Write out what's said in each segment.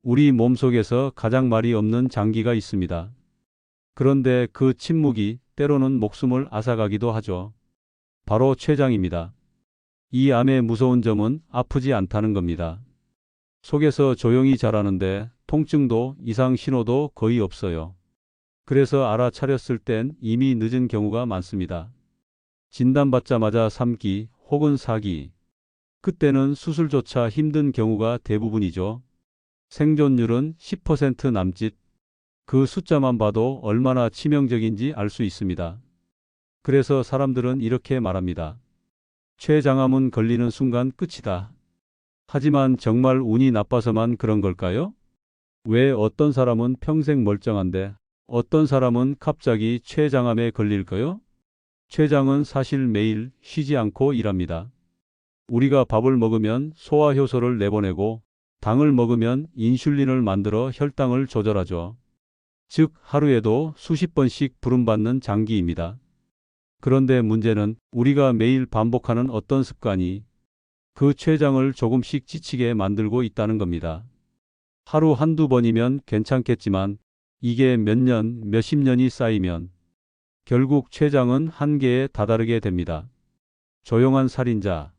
우리 몸속에서 가장 말이 없는 장기가 있습니다. 그런데 그 침묵이 때로는 목숨을 앗아가기도 하죠. 바로 췌장입니다. 이 암의 무서운 점은 아프지 않다는 겁니다. 속에서 조용히 자라는데 통증도 이상 신호도 거의 없어요. 그래서 알아차렸을 땐 이미 늦은 경우가 많습니다. 진단받자마자 3기 혹은 4기. 그때는 수술조차 힘든 경우가 대부분이죠. 생존율은 10% 남짓. 그 숫자만 봐도 얼마나 치명적인지 알 수 있습니다. 그래서 사람들은 이렇게 말합니다. 췌장암은 걸리는 순간 끝이다. 하지만 정말 운이 나빠서만 그런 걸까요? 왜 어떤 사람은 평생 멀쩡한데 어떤 사람은 갑자기 췌장암에 걸릴까요? 췌장은 사실 매일 쉬지 않고 일합니다. 우리가 밥을 먹으면 소화효소를 내보내고 당을 먹으면 인슐린을 만들어 혈당을 조절하죠. 즉 하루에도 수십 번씩 부름받는 장기입니다. 그런데 문제는 우리가 매일 반복하는 어떤 습관이 그 췌장을 조금씩 지치게 만들고 있다는 겁니다. 하루 한두 번이면 괜찮겠지만 이게 몇 년, 몇십 년이 쌓이면 결국 췌장은 한계에 다다르게 됩니다. 조용한 살인자.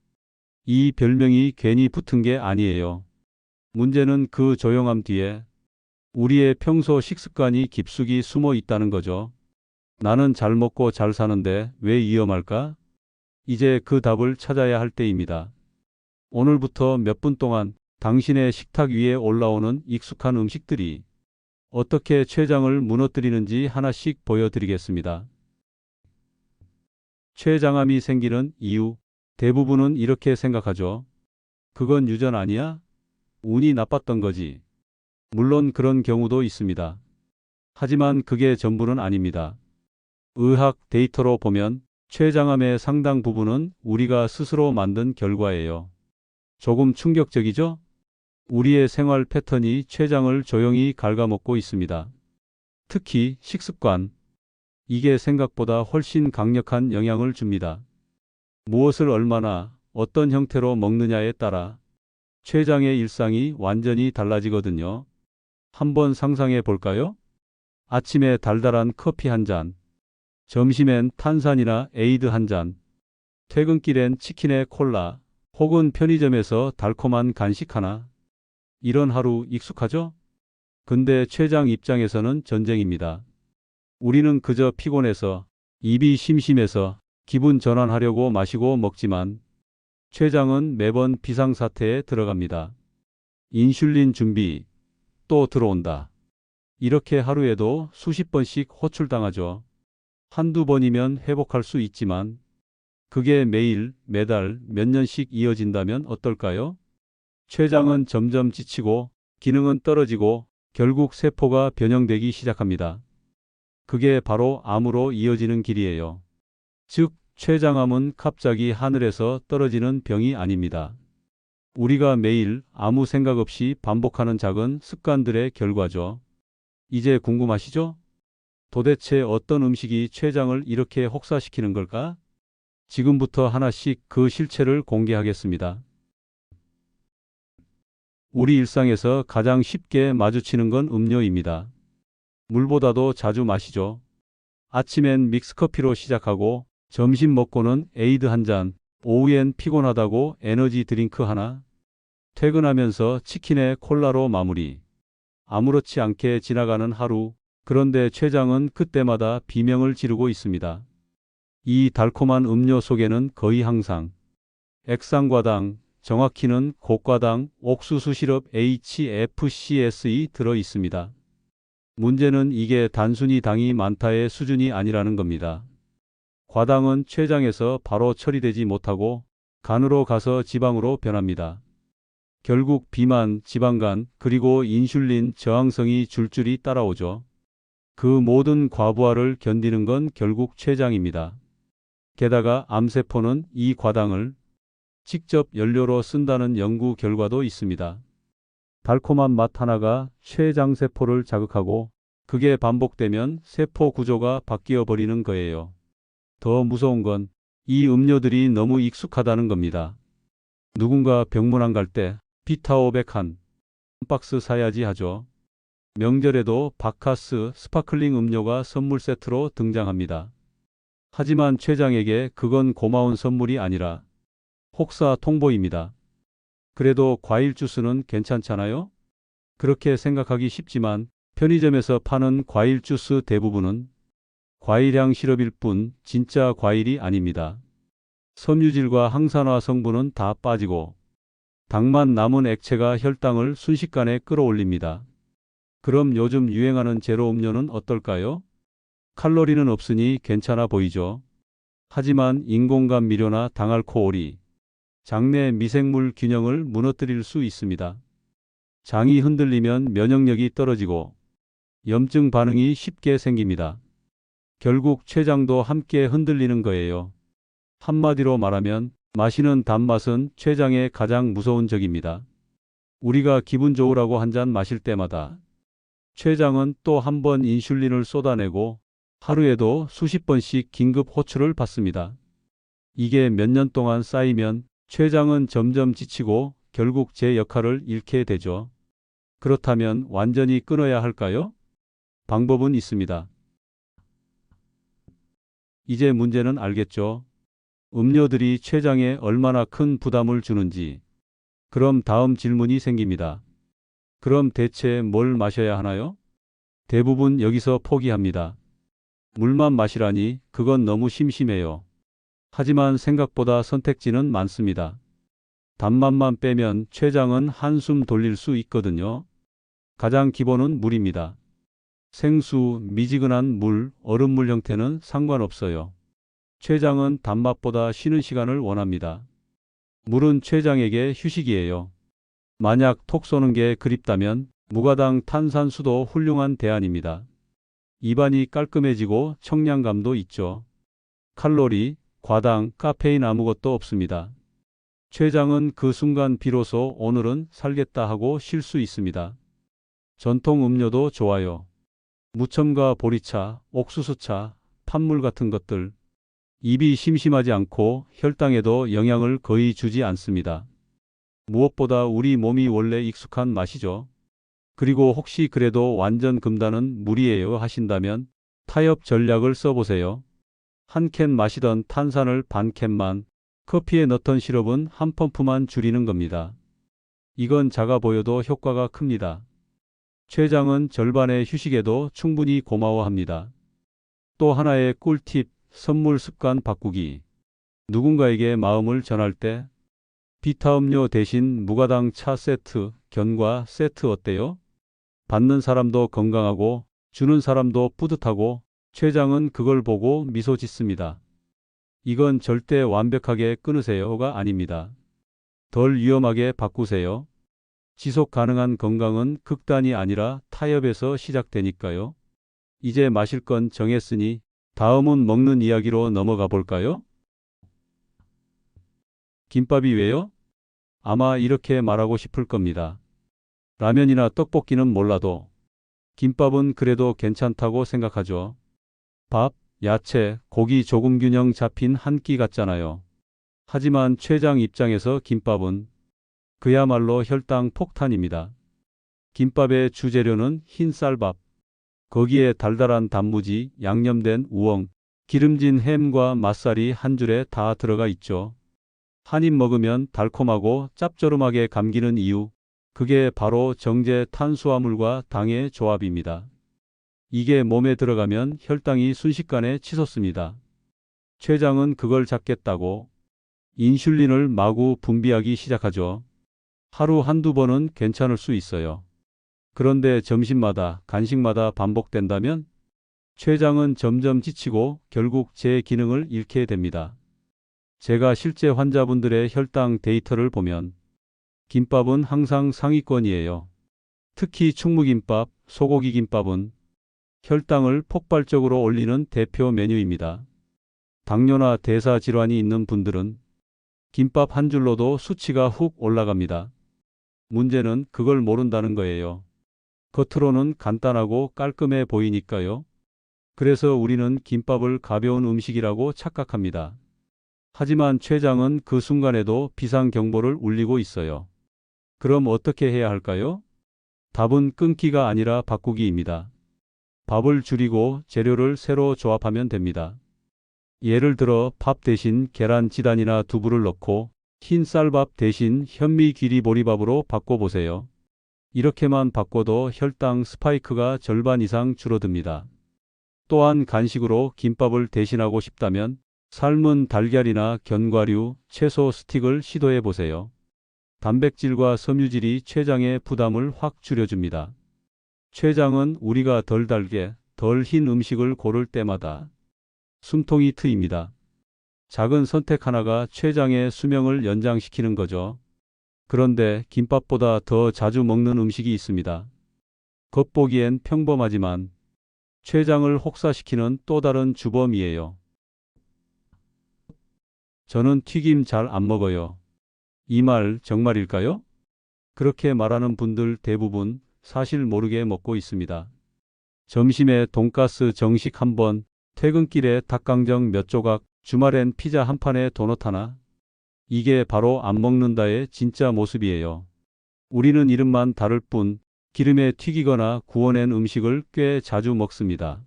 이 별명이 괜히 붙은 게 아니에요. 문제는 그 조용함 뒤에 우리의 평소 식습관이 깊숙이 숨어 있다는 거죠. 나는 잘 먹고 잘 사는데 왜 위험할까? 이제 그 답을 찾아야 할 때입니다. 오늘부터 몇 분 동안 당신의 식탁 위에 올라오는 익숙한 음식들이 어떻게 췌장을 무너뜨리는지 하나씩 보여드리겠습니다. 췌장암이 생기는 이유, 대부분은 이렇게 생각하죠. 그건 유전 아니야? 운이 나빴던 거지. 물론 그런 경우도 있습니다. 하지만 그게 전부는 아닙니다. 의학 데이터로 보면 췌장암의 상당 부분은 우리가 스스로 만든 결과예요. 조금 충격적이죠? 우리의 생활 패턴이 췌장을 조용히 갉아먹고 있습니다. 특히 식습관. 이게 생각보다 훨씬 강력한 영향을 줍니다. 무엇을 얼마나 어떤 형태로 먹느냐에 따라 췌장의 일상이 완전히 달라지거든요. 한번 상상해 볼까요? 아침에 달달한 커피 한 잔, 점심엔 탄산이나 에이드 한 잔, 퇴근길엔 치킨에 콜라, 혹은 편의점에서 달콤한 간식 하나. 이런 하루 익숙하죠? 근데 췌장 입장에서는 전쟁입니다. 우리는 그저 피곤해서, 입이 심심해서 기분 전환하려고 마시고 먹지만 췌장은 매번 비상사태에 들어갑니다. 인슐린 준비, 또 들어온다. 이렇게 하루에도 수십 번씩 호출당하죠. 한두 번이면 회복할 수 있지만 그게 매일, 매달, 몇 년씩 이어진다면 어떨까요? 췌장은 점점 지치고 기능은 떨어지고 결국 세포가 변형되기 시작합니다. 그게 바로 암으로 이어지는 길이에요. 즉, 췌장암은 갑자기 하늘에서 떨어지는 병이 아닙니다. 우리가 매일 아무 생각 없이 반복하는 작은 습관들의 결과죠. 이제 궁금하시죠? 도대체 어떤 음식이 췌장을 이렇게 혹사시키는 걸까? 지금부터 하나씩 그 실체를 공개하겠습니다. 우리 일상에서 가장 쉽게 마주치는 건 음료입니다. 물보다도 자주 마시죠. 아침엔 믹스커피로 시작하고 점심 먹고는 에이드 한 잔, 오후엔 피곤하다고 에너지 드링크 하나, 퇴근하면서 치킨에 콜라로 마무리. 아무렇지 않게 지나가는 하루. 그런데 췌장은 그때마다 비명을 지르고 있습니다. 이 달콤한 음료 속에는 거의 항상 액상과당, 정확히는 고과당 옥수수 시럽 HFCS이 들어 있습니다. 문제는 이게 단순히 당이 많다의 수준이 아니라는 겁니다. 과당은 췌장에서 바로 처리되지 못하고 간으로 가서 지방으로 변합니다. 결국 비만, 지방간, 그리고 인슐린 저항성이 줄줄이 따라오죠. 그 모든 과부하를 견디는 건 결국 췌장입니다. 게다가 암세포는 이 과당을 직접 연료로 쓴다는 연구 결과도 있습니다. 달콤한 맛 하나가 췌장세포를 자극하고 그게 반복되면 세포 구조가 바뀌어 버리는 거예요. 더 무서운 건 이 음료들이 너무 익숙하다는 겁니다. 누군가 병문 안 갈 때 비타500 한 박스 사야지 하죠. 명절에도 바카스 스파클링 음료가 선물 세트로 등장합니다. 하지만 최장에게 그건 고마운 선물이 아니라 혹사 통보입니다. 그래도 과일 주스는 괜찮잖아요? 그렇게 생각하기 쉽지만 편의점에서 파는 과일 주스 대부분은 과일향 시럽일 뿐 진짜 과일이 아닙니다. 섬유질과 항산화 성분은 다 빠지고 당만 남은 액체가 혈당을 순식간에 끌어올립니다. 그럼 요즘 유행하는 제로 음료는 어떨까요? 칼로리는 없으니 괜찮아 보이죠. 하지만 인공감미료나 당알코올이 장내 미생물 균형을 무너뜨릴 수 있습니다. 장이 흔들리면 면역력이 떨어지고 염증 반응이 쉽게 생깁니다. 결국 췌장도 함께 흔들리는 거예요. 한마디로 말하면 마시는 단맛은 췌장의 가장 무서운 적입니다. 우리가 기분 좋으라고 한 잔 마실 때마다 췌장은 또 한 번 인슐린을 쏟아내고 하루에도 수십 번씩 긴급 호출을 받습니다. 이게 몇 년 동안 쌓이면 췌장은 점점 지치고 결국 제 역할을 잃게 되죠. 그렇다면 완전히 끊어야 할까요? 방법은 있습니다. 이제 문제는 알겠죠? 음료들이 췌장에 얼마나 큰 부담을 주는지. 그럼 다음 질문이 생깁니다. 그럼 대체 뭘 마셔야 하나요? 대부분 여기서 포기합니다. 물만 마시라니 그건 너무 심심해요. 하지만 생각보다 선택지는 많습니다. 단맛만 빼면 췌장은 한숨 돌릴 수 있거든요. 가장 기본은 물입니다. 생수, 미지근한 물, 얼음물 형태는 상관없어요. 췌장은 단맛보다 쉬는 시간을 원합니다. 물은 췌장에게 휴식이에요. 만약 톡 쏘는 게 그립다면 무가당 탄산수도 훌륭한 대안입니다. 입안이 깔끔해지고 청량감도 있죠. 칼로리, 과당, 카페인 아무것도 없습니다. 췌장은 그 순간 비로소 오늘은 살겠다 하고 쉴 수 있습니다. 전통 음료도 좋아요. 무첨가 보리차, 옥수수차, 팥물 같은 것들. 입이 심심하지 않고 혈당에도 영향을 거의 주지 않습니다. 무엇보다 우리 몸이 원래 익숙한 맛이죠. 그리고 혹시 그래도 완전 금단은 무리예요 하신다면 타협 전략을 써보세요. 한 캔 마시던 탄산을 반 캔만, 커피에 넣던 시럽은 한 펌프만 줄이는 겁니다. 이건 작아 보여도 효과가 큽니다. 췌장은 절반의 휴식에도 충분히 고마워합니다. 또 하나의 꿀팁, 선물 습관 바꾸기. 누군가에게 마음을 전할 때 비타 음료 대신 무가당 차 세트, 견과 세트 어때요? 받는 사람도 건강하고 주는 사람도 뿌듯하고 췌장은 그걸 보고 미소 짓습니다. 이건 절대 완벽하게 끊으세요가 아닙니다. 덜 위험하게 바꾸세요. 지속 가능한 건강은 극단이 아니라 타협에서 시작되니까요. 이제 마실 건 정했으니 다음은 먹는 이야기로 넘어가 볼까요? 김밥이 왜요? 아마 이렇게 말하고 싶을 겁니다. 라면이나 떡볶이는 몰라도 김밥은 그래도 괜찮다고 생각하죠. 밥, 야채, 고기 조금 균형 잡힌 한 끼 같잖아요. 하지만 췌장 입장에서 김밥은 그야말로 혈당 폭탄입니다. 김밥의 주재료는 흰 쌀밥. 거기에 달달한 단무지, 양념된 우엉, 기름진 햄과 맛살이 한 줄에 다 들어가 있죠. 한 입 먹으면 달콤하고 짭조름하게 감기는 이유. 그게 바로 정제 탄수화물과 당의 조합입니다. 이게 몸에 들어가면 혈당이 순식간에 치솟습니다. 췌장은 그걸 잡겠다고 인슐린을 마구 분비하기 시작하죠. 하루 한두 번은 괜찮을 수 있어요. 그런데 점심마다, 간식마다 반복된다면 췌장은 점점 지치고 결국 제 기능을 잃게 됩니다. 제가 실제 환자분들의 혈당 데이터를 보면 김밥은 항상 상위권이에요. 특히 충무김밥, 소고기 김밥은 혈당을 폭발적으로 올리는 대표 메뉴입니다. 당뇨나 대사 질환이 있는 분들은 김밥 한 줄로도 수치가 훅 올라갑니다. 문제는 그걸 모른다는 거예요. 겉으로는 간단하고 깔끔해 보이니까요. 그래서 우리는 김밥을 가벼운 음식이라고 착각합니다. 하지만 췌장은 그 순간에도 비상경보를 울리고 있어요. 그럼 어떻게 해야 할까요? 답은 끊기가 아니라 바꾸기입니다. 밥을 줄이고 재료를 새로 조합하면 됩니다. 예를 들어 밥 대신 계란 지단이나 두부를 넣고 흰 쌀밥 대신 현미 귀리 보리밥으로 바꿔보세요. 이렇게만 바꿔도 혈당 스파이크가 절반 이상 줄어듭니다. 또한 간식으로 김밥을 대신하고 싶다면 삶은 달걀이나 견과류, 채소 스틱을 시도해 보세요. 단백질과 섬유질이 췌장의 부담을 확 줄여줍니다. 췌장은 우리가 덜 달게, 덜 흰 음식을 고를 때마다 숨통이 트입니다. 작은 선택 하나가 췌장의 수명을 연장시키는 거죠. 그런데 김밥보다 더 자주 먹는 음식이 있습니다. 겉보기엔 평범하지만 췌장을 혹사시키는 또 다른 주범이에요. 저는 튀김 잘 안 먹어요. 이 말 정말일까요? 그렇게 말하는 분들 대부분 사실 모르게 먹고 있습니다. 점심에 돈가스 정식 한 번, 퇴근길에 닭강정 몇 조각, 주말엔 피자 한 판에 도넛 하나. 이게 바로 안 먹는다의 진짜 모습이에요. 우리는 이름만 다를 뿐 기름에 튀기거나 구워낸 음식을 꽤 자주 먹습니다.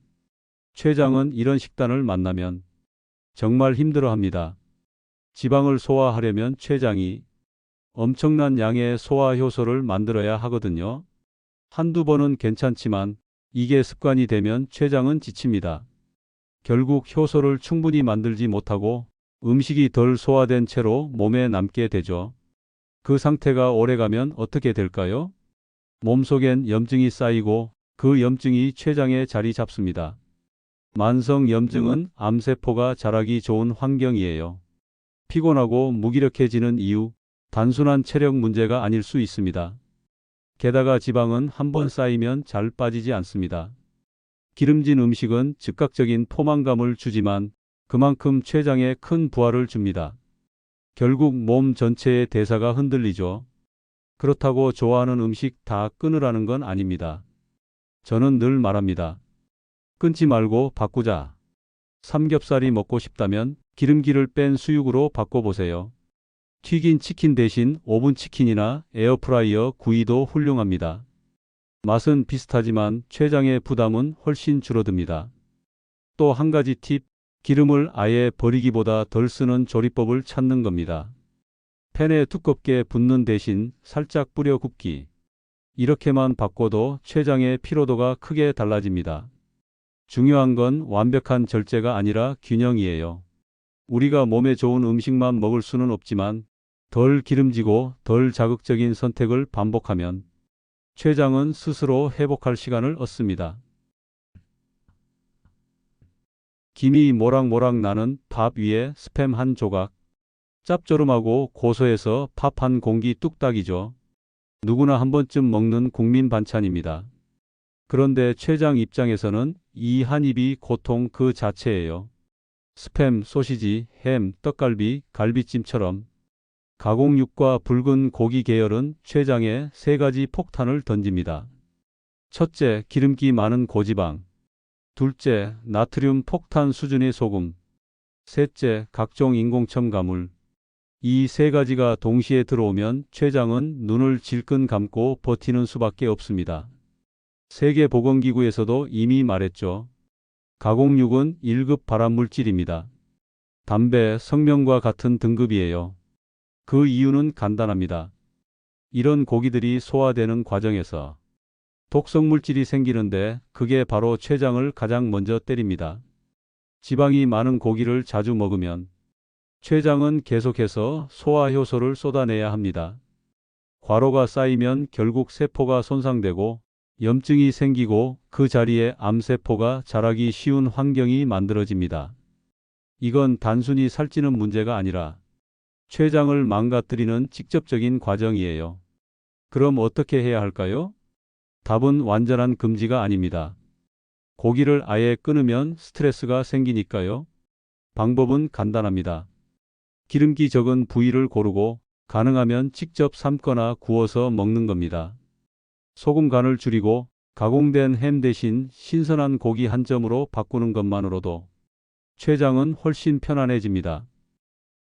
췌장은 이런 식단을 만나면 정말 힘들어합니다. 지방을 소화하려면 췌장이 엄청난 양의 소화 효소를 만들어야 하거든요. 한두 번은 괜찮지만 이게 습관이 되면 췌장은 지칩니다. 결국 효소를 충분히 만들지 못하고 음식이 덜 소화된 채로 몸에 남게 되죠. 그 상태가 오래가면 어떻게 될까요? 몸속엔 염증이 쌓이고 그 염증이 췌장에 자리 잡습니다. 만성 염증은 암세포가 자라기 좋은 환경이에요. 피곤하고 무기력해지는 이유, 단순한 체력 문제가 아닐 수 있습니다. 게다가 지방은 한번 쌓이면 잘 빠지지 않습니다. 기름진 음식은 즉각적인 포만감을 주지만 그만큼 췌장에 큰 부하를 줍니다. 결국 몸 전체의 대사가 흔들리죠. 그렇다고 좋아하는 음식 다 끊으라는 건 아닙니다. 저는 늘 말합니다. 끊지 말고 바꾸자. 삼겹살이 먹고 싶다면 기름기를 뺀 수육으로 바꿔보세요. 튀긴 치킨 대신 오븐 치킨이나 에어프라이어 구이도 훌륭합니다. 맛은 비슷하지만 췌장의 부담은 훨씬 줄어듭니다. 또 한 가지 팁, 기름을 아예 버리기보다 덜 쓰는 조리법을 찾는 겁니다. 팬에 두껍게 붓는 대신 살짝 뿌려 굽기. 이렇게만 바꿔도 췌장의 피로도가 크게 달라집니다. 중요한 건 완벽한 절제가 아니라 균형이에요. 우리가 몸에 좋은 음식만 먹을 수는 없지만 덜 기름지고 덜 자극적인 선택을 반복하면 췌장은 스스로 회복할 시간을 얻습니다. 김이 모락모락 나는 밥 위에 스팸 한 조각. 짭조름하고 고소해서 밥 한 공기 뚝딱이죠. 누구나 한 번쯤 먹는 국민 반찬입니다. 그런데 췌장 입장에서는 이 한 입이 고통 그 자체예요. 스팸, 소시지, 햄, 떡갈비, 갈비찜처럼 가공육과 붉은 고기 계열은 췌장에 세 가지 폭탄을 던집니다. 첫째, 기름기 많은 고지방. 둘째, 나트륨 폭탄 수준의 소금. 셋째, 각종 인공 첨가물. 이 세 가지가 동시에 들어오면 췌장은 눈을 질끈 감고 버티는 수밖에 없습니다. 세계보건기구에서도 이미 말했죠. 가공육은 1급 발암물질입니다. 담배, 성명과 같은 등급이에요. 그 이유는 간단합니다. 이런 고기들이 소화되는 과정에서 독성물질이 생기는데 그게 바로 췌장을 가장 먼저 때립니다. 지방이 많은 고기를 자주 먹으면 췌장은 계속해서 소화효소를 쏟아내야 합니다. 과로가 쌓이면 결국 세포가 손상되고 염증이 생기고 그 자리에 암세포가 자라기 쉬운 환경이 만들어집니다. 이건 단순히 살찌는 문제가 아니라 췌장을 망가뜨리는 직접적인 과정이에요. 그럼 어떻게 해야 할까요? 답은 완전한 금지가 아닙니다. 고기를 아예 끊으면 스트레스가 생기니까요. 방법은 간단합니다. 기름기 적은 부위를 고르고 가능하면 직접 삶거나 구워서 먹는 겁니다. 소금 간을 줄이고 가공된 햄 대신 신선한 고기 한 점으로 바꾸는 것만으로도 췌장은 훨씬 편안해집니다.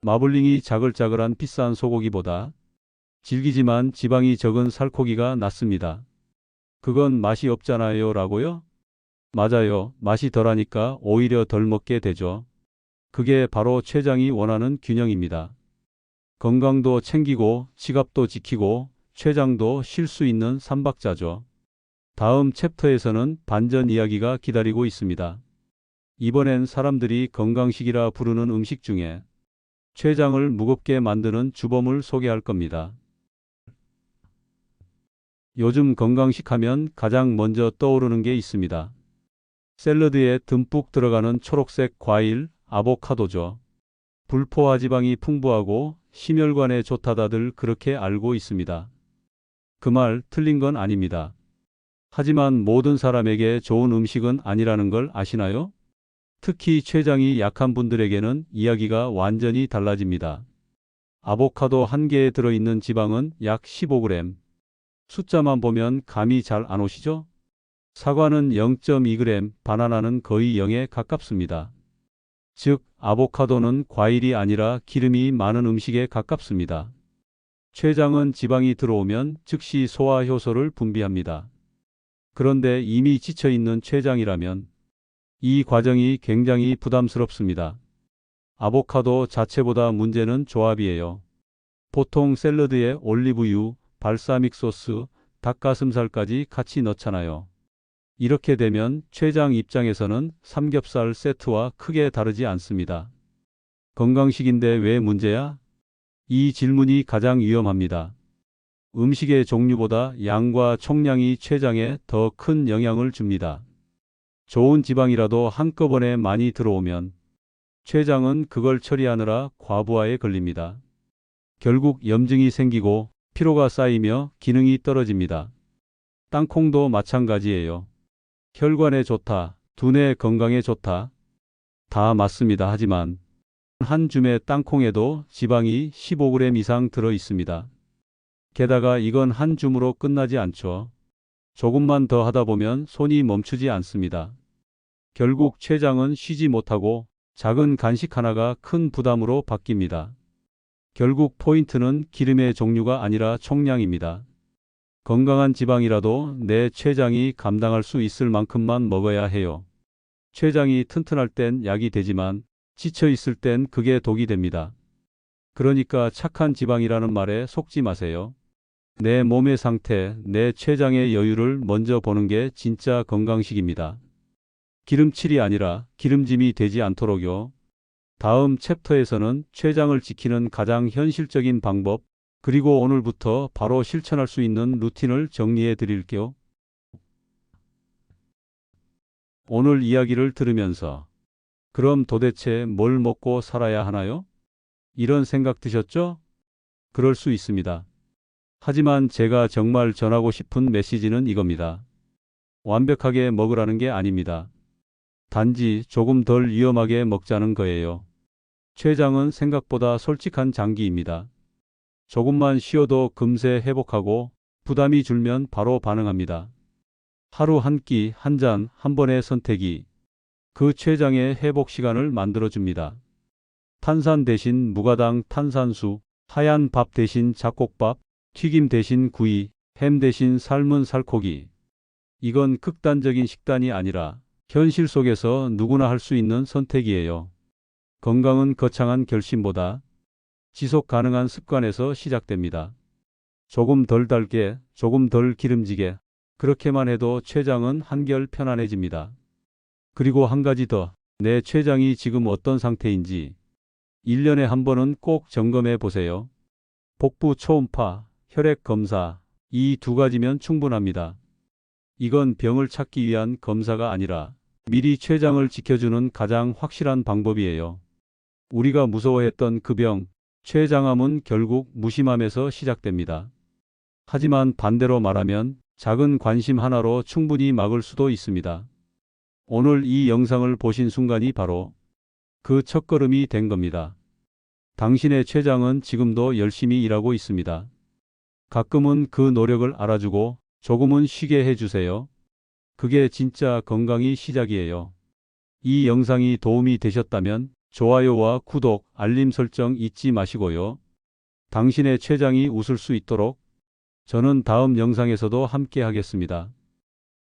마블링이 자글자글한 비싼 소고기보다 질기지만 지방이 적은 살코기가 낫습니다. 그건 맛이 없잖아요 라고요? 맞아요. 맛이 덜하니까 오히려 덜 먹게 되죠. 그게 바로 췌장이 원하는 균형입니다. 건강도 챙기고 지갑도 지키고 췌장도 쉴 수 있는 삼박자죠. 다음 챕터에서는 반전 이야기가 기다리고 있습니다. 이번엔 사람들이 건강식이라 부르는 음식 중에 췌장을 무겁게 만드는 주범을 소개할 겁니다. 요즘 건강식 하면 가장 먼저 떠오르는 게 있습니다. 샐러드에 듬뿍 들어가는 초록색 과일, 아보카도죠. 불포화 지방이 풍부하고 심혈관에 좋다다들 그렇게 알고 있습니다. 그 말 틀린 건 아닙니다. 하지만 모든 사람에게 좋은 음식은 아니라는 걸 아시나요? 특히 췌장이 약한 분들에게는 이야기가 완전히 달라집니다. 아보카도 한 개에 들어있는 지방은 약 15g. 숫자만 보면 감이 잘 안 오시죠? 사과는 0.2g, 바나나는 거의 0에 가깝습니다. 즉, 아보카도는 과일이 아니라 기름이 많은 음식에 가깝습니다. 췌장은 지방이 들어오면 즉시 소화 효소를 분비합니다. 그런데 이미 지쳐있는 췌장이라면 이 과정이 굉장히 부담스럽습니다. 아보카도 자체보다 문제는 조합이에요. 보통 샐러드에 올리브유, 발사믹 소스, 닭가슴살까지 같이 넣잖아요. 이렇게 되면 췌장 입장에서는 삼겹살 세트와 크게 다르지 않습니다. 건강식인데 왜 문제야? 이 질문이 가장 위험합니다. 음식의 종류보다 양과 총량이 췌장에 더 큰 영향을 줍니다. 좋은 지방이라도 한꺼번에 많이 들어오면 췌장은 그걸 처리하느라 과부하에 걸립니다. 결국 염증이 생기고 피로가 쌓이며 기능이 떨어집니다. 땅콩도 마찬가지예요. 혈관에 좋다, 두뇌 건강에 좋다. 다 맞습니다. 하지만 한 줌의 땅콩에도 지방이 15g 이상 들어 있습니다. 게다가 이건 한 줌으로 끝나지 않죠. 조금만 더 하다 보면 손이 멈추지 않습니다. 결국 췌장은 쉬지 못하고 작은 간식 하나가 큰 부담으로 바뀝니다. 결국 포인트는 기름의 종류가 아니라 총량입니다. 건강한 지방이라도 내 췌장이 감당할 수 있을 만큼만 먹어야 해요. 췌장이 튼튼할 땐 약이 되지만 지쳐 있을 땐 그게 독이 됩니다. 그러니까 착한 지방이라는 말에 속지 마세요. 내 몸의 상태, 내 췌장의 여유를 먼저 보는 게 진짜 건강식입니다. 기름칠이 아니라 기름짐이 되지 않도록요. 다음 챕터에서는 췌장을 지키는 가장 현실적인 방법, 그리고 오늘부터 바로 실천할 수 있는 루틴을 정리해 드릴게요. 오늘 이야기를 들으면서 그럼 도대체 뭘 먹고 살아야 하나요? 이런 생각 드셨죠? 그럴 수 있습니다. 하지만 제가 정말 전하고 싶은 메시지는 이겁니다. 완벽하게 먹으라는 게 아닙니다. 단지 조금 덜 위험하게 먹자는 거예요. 췌장은 생각보다 솔직한 장기입니다. 조금만 쉬어도 금세 회복하고 부담이 줄면 바로 반응합니다. 하루 한 끼, 한 잔, 한 번의 선택이 그 췌장의 회복 시간을 만들어줍니다. 탄산 대신 무가당 탄산수, 하얀 밥 대신 잡곡밥, 튀김 대신 구이, 햄 대신 삶은 살코기. 이건 극단적인 식단이 아니라 현실 속에서 누구나 할 수 있는 선택이에요. 건강은 거창한 결심보다 지속 가능한 습관에서 시작됩니다. 조금 덜 달게, 조금 덜 기름지게, 그렇게만 해도 췌장은 한결 편안해집니다. 그리고 한 가지 더, 내 췌장이 지금 어떤 상태인지 1년에 한 번은 꼭 점검해 보세요. 복부 초음파, 혈액 검사, 이 두 가지면 충분합니다. 이건 병을 찾기 위한 검사가 아니라 미리 췌장을 지켜주는 가장 확실한 방법이에요. 우리가 무서워했던 그 병, 췌장암은 결국 무심함에서 시작됩니다. 하지만 반대로 말하면 작은 관심 하나로 충분히 막을 수도 있습니다. 오늘 이 영상을 보신 순간이 바로 그 첫걸음이 된 겁니다. 당신의 췌장은 지금도 열심히 일하고 있습니다. 가끔은 그 노력을 알아주고 조금은 쉬게 해주세요. 그게 진짜 건강이 시작이에요. 이 영상이 도움이 되셨다면 좋아요와 구독, 알림 설정 잊지 마시고요. 당신의 췌장이 웃을 수 있도록 저는 다음 영상에서도 함께 하겠습니다.